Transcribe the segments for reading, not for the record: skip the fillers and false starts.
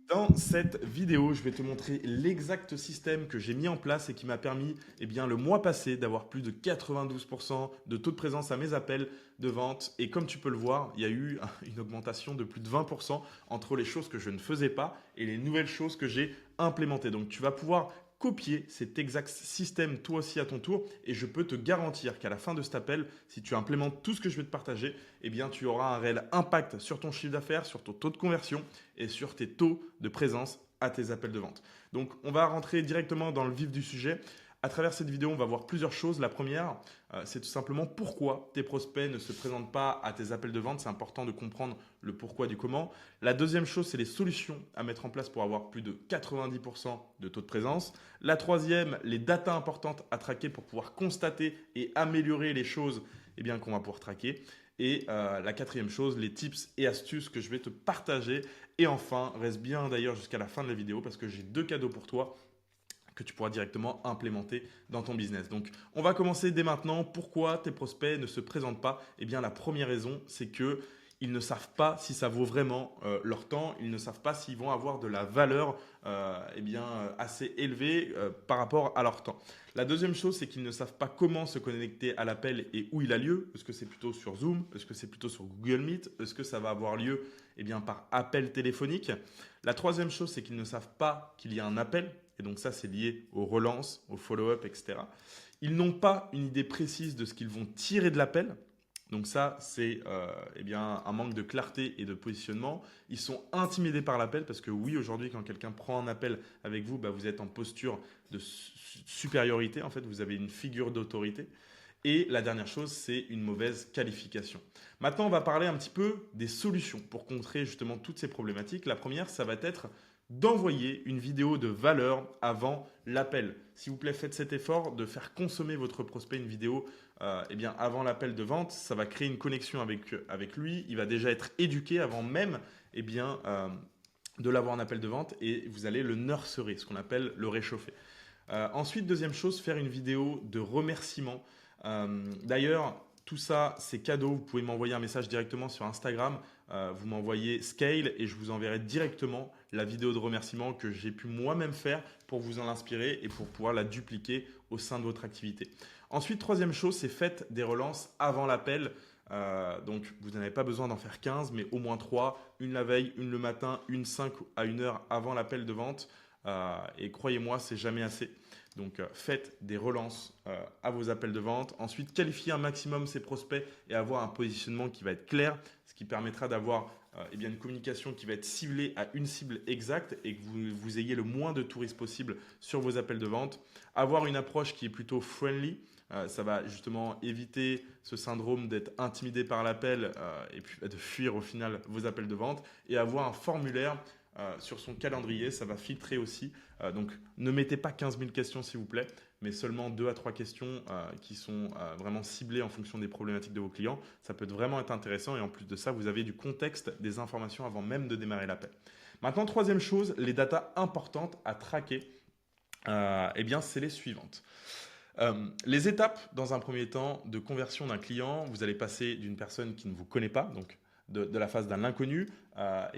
Dans cette vidéo, je vais te montrer l'exact système que j'ai mis en place et qui m'a permis, le mois passé, d'avoir plus de 92% de taux de présence à mes appels de vente. Et comme tu peux le voir, il y a eu une augmentation de plus de 20% entre les choses que je ne faisais pas et les nouvelles choses que j'ai implémentées. Donc, tu vas pouvoir copier cet exact système toi aussi à ton tour et je peux te garantir qu'à la fin de cet appel, si tu implémentes tout ce que je vais te partager, tu auras un réel impact sur ton chiffre d'affaires, sur ton taux de conversion et sur tes taux de présence à tes appels de vente. Donc, on va rentrer directement dans le vif du sujet. À travers cette vidéo, on va voir plusieurs choses. La première, c'est tout simplement pourquoi tes prospects ne se présentent pas à tes appels de vente. C'est important de comprendre le pourquoi du comment. La deuxième chose, c'est les solutions à mettre en place pour avoir plus de 90% de taux de présence. La troisième, les datas importantes à traquer pour pouvoir constater et améliorer les choses qu'on va pouvoir traquer. Et la quatrième chose, les tips et astuces que je vais te partager. Et enfin, reste bien d'ailleurs jusqu'à la fin de la vidéo parce que j'ai deux cadeaux pour toi que tu pourras directement implémenter dans ton business. Donc, on va commencer dès maintenant. Pourquoi tes prospects ne se présentent pas? La première raison, c'est que ils ne savent pas si ça vaut vraiment leur temps. Ils ne savent pas s'ils vont avoir de la valeur assez élevée par rapport à leur temps. La deuxième chose, c'est qu'ils ne savent pas comment se connecter à l'appel et où il a lieu. Est-ce que c'est plutôt sur Zoom? Est-ce que c'est plutôt sur Google Meet? Est-ce que ça va avoir lieu par appel téléphonique? La troisième chose, c'est qu'ils ne savent pas qu'il y a un appel. Et donc ça, c'est lié aux relances, aux follow-up, etc. Ils n'ont pas une idée précise de ce qu'ils vont tirer de l'appel. Donc ça, c'est un manque de clarté et de positionnement. Ils sont intimidés par l'appel parce que oui, aujourd'hui, quand quelqu'un prend un appel avec vous, vous êtes en posture de supériorité. En fait, vous avez une figure d'autorité. Et la dernière chose, c'est une mauvaise qualification. Maintenant, on va parler un petit peu des solutions pour contrer justement toutes ces problématiques. La première, ça va être d'envoyer une vidéo de valeur avant l'appel. S'il vous plaît, faites cet effort de faire consommer votre prospect une vidéo avant l'appel de vente. Ça va créer une connexion avec lui. Il va déjà être éduqué avant même de l'avoir en appel de vente et vous allez le nurserer, ce qu'on appelle le réchauffer. Ensuite, deuxième chose, faire une vidéo de remerciement. D'ailleurs, tout ça, c'est cadeau. Vous pouvez m'envoyer un message directement sur Instagram. Vous m'envoyez Scale et je vous enverrai directement la vidéo de remerciement que j'ai pu moi-même faire pour vous en inspirer et pour pouvoir la dupliquer au sein de votre activité. Ensuite, troisième chose, c'est faites des relances avant l'appel. Donc, vous n'avez pas besoin d'en faire 15, mais au moins 3. Une la veille, une le matin, une 5 à 1 heure avant l'appel de vente. Et croyez-moi, c'est jamais assez. Donc, faites des relances à vos appels de vente. Ensuite, qualifiez un maximum ces prospects et avoir un positionnement qui va être clair, ce qui permettra d'avoir une communication qui va être ciblée à une cible exacte et que vous ayez le moins de touristes possible sur vos appels de vente. Avoir une approche qui est plutôt friendly. Ça va justement éviter ce syndrome d'être intimidé par l'appel et puis de fuir au final vos appels de vente. Et avoir un formulaire sur son calendrier, ça va filtrer aussi. Donc ne mettez pas 15 000 questions s'il vous plaît, mais seulement 2 à 3 questions qui sont vraiment ciblées en fonction des problématiques de vos clients. Ça peut vraiment être intéressant et en plus de ça, vous avez du contexte, des informations avant même de démarrer l'appel. Maintenant, troisième chose, les datas importantes à traquer, c'est les suivantes. Les étapes, dans un premier temps, de conversion d'un client, vous allez passer d'une personne qui ne vous connaît pas, donc de la phase d'un inconnu, à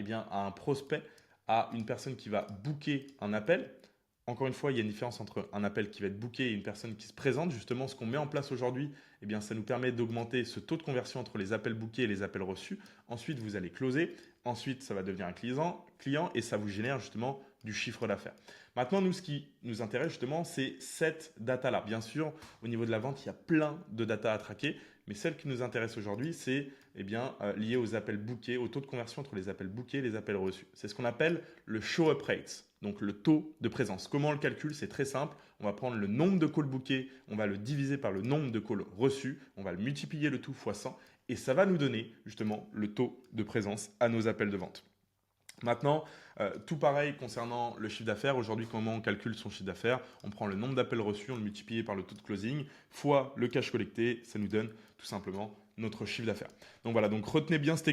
un prospect, à une personne qui va booker un appel. Encore une fois, il y a une différence entre un appel qui va être booké et une personne qui se présente. Justement, ce qu'on met en place aujourd'hui, ça nous permet d'augmenter ce taux de conversion entre les appels bookés et les appels reçus. Ensuite, vous allez closer. Ensuite, ça va devenir un client et ça vous génère justement du chiffre d'affaires. Maintenant, nous, ce qui nous intéresse justement, c'est cette data-là. Bien sûr, au niveau de la vente, il y a plein de data à traquer, mais celle qui nous intéresse aujourd'hui, c'est lié aux appels bookés, au taux de conversion entre les appels bookés et les appels reçus. C'est ce qu'on appelle le show-up rate, donc le taux de présence. Comment on le calcule? C'est très simple. On va prendre le nombre de calls bookés, on va le diviser par le nombre de calls reçus, on va le multiplier le tout fois 100, et ça va nous donner justement le taux de présence à nos appels de vente. Maintenant, tout pareil concernant le chiffre d'affaires. Aujourd'hui, comment on calcule son chiffre d'affaires? On prend le nombre d'appels reçus, on le multiplie par le taux de closing, fois le cash collecté, ça nous donne tout simplement notre chiffre d'affaires. Donc voilà, donc retenez bien cette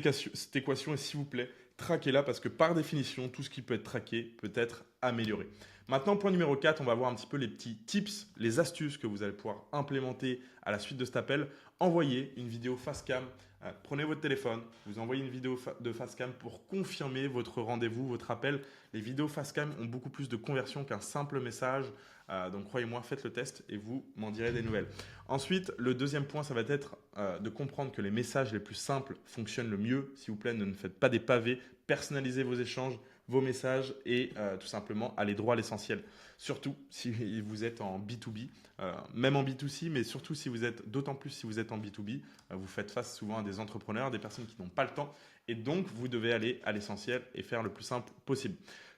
équation et s'il vous plaît, traquez-la parce que par définition, tout ce qui peut être traqué peut être amélioré. Maintenant, point numéro 4, on va voir un petit peu les petits tips, les astuces que vous allez pouvoir implémenter à la suite de cet appel. Envoyez une vidéo face cam. Prenez votre téléphone, vous envoyez une vidéo de face cam pour confirmer votre rendez-vous, votre appel. Les vidéos face cam ont beaucoup plus de conversion qu'un simple message. Donc croyez-moi, faites le test et vous m'en direz des nouvelles. Ensuite, le deuxième point, ça va être de comprendre que les messages les plus simples fonctionnent le mieux. S'il vous plaît, ne faites pas des pavés, personnalisez vos échanges, vos messages et tout simplement allez droit à l'essentiel. Surtout si vous êtes en B2B, même en B2C, mais surtout si vous êtes, d'autant plus si vous êtes en B2B, vous faites face souvent à des entrepreneurs, des personnes qui n'ont pas le temps et donc vous devez aller à l'essentiel et faire le plus simple possible.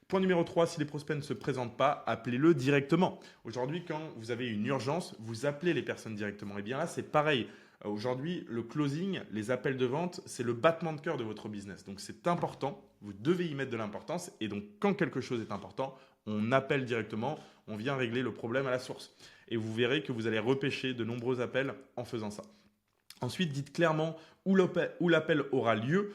Point numéro 3, si les prospects ne se présentent pas, appelez-le directement. Aujourd'hui, quand vous avez une urgence, vous appelez les personnes directement. Et bien là, c'est pareil. Aujourd'hui, le closing, les appels de vente, c'est le battement de cœur de votre business. Donc c'est important, vous devez y mettre de l'importance. Et donc quand quelque chose est important, on appelle directement, on vient régler le problème à la source. Et vous verrez que vous allez repêcher de nombreux appels en faisant ça. Ensuite, dites clairement où l'appel aura lieu.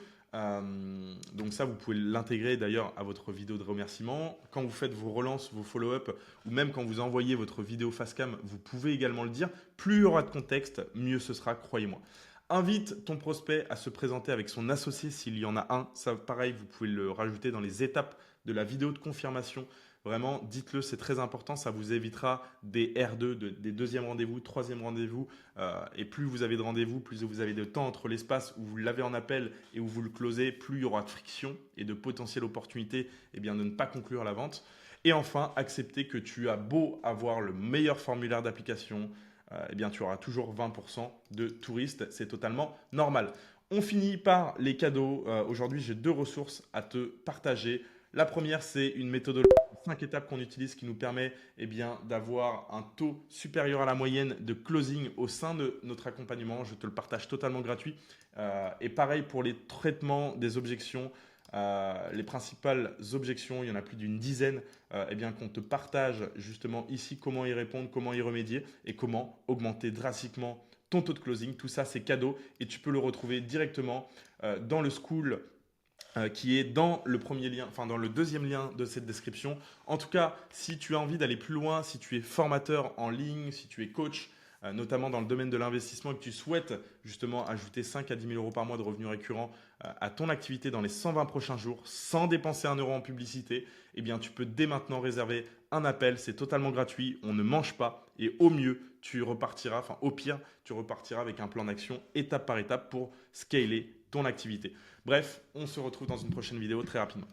Donc ça, vous pouvez l'intégrer d'ailleurs à votre vidéo de remerciement. Quand vous faites vos relances, vos follow-up, ou même quand vous envoyez votre vidéo face cam, vous pouvez également le dire. Plus il y aura de contexte, mieux ce sera, croyez-moi. Invite ton prospect à se présenter avec son associé s'il y en a un. Ça, pareil, vous pouvez le rajouter dans les étapes de la vidéo de confirmation. Vraiment, dites-le, c'est très important. Ça vous évitera des R2, des deuxièmes rendez-vous, troisième rendez-vous. Et plus vous avez de rendez-vous, plus vous avez de temps entre l'espace où vous l'avez en appel et où vous le closez, plus il y aura de friction et de potentielles opportunités de ne pas conclure la vente. Et enfin, accepter que tu as beau avoir le meilleur formulaire d'application, tu auras toujours 20% de touristes. C'est totalement normal. On finit par les cadeaux. Aujourd'hui, j'ai 2 ressources à te partager. La première, c'est une méthodologie 5 étapes qu'on utilise qui nous permet d'avoir un taux supérieur à la moyenne de closing au sein de notre accompagnement. Je te le partage totalement gratuit. Et pareil pour les traitements des objections. Les principales objections, il y en a plus d'une dizaine, qu'on te partage justement ici comment y répondre, comment y remédier et comment augmenter drastiquement ton taux de closing. Tout ça, c'est cadeau et tu peux le retrouver directement dans le school qui est dans le premier lien, enfin dans le deuxième lien de cette description. En tout cas, si tu as envie d'aller plus loin, si tu es formateur en ligne, si tu es coach, notamment dans le domaine de l'investissement et que tu souhaites justement ajouter 5 à 10 000 euros par mois de revenus récurrents à ton activité dans les 120 prochains jours sans dépenser 1 euro en publicité, tu peux dès maintenant réserver un appel. C'est totalement gratuit, on ne mange pas et au mieux, au pire, tu repartiras avec un plan d'action étape par étape pour scaler ton activité. Bref, on se retrouve dans une prochaine vidéo très rapidement.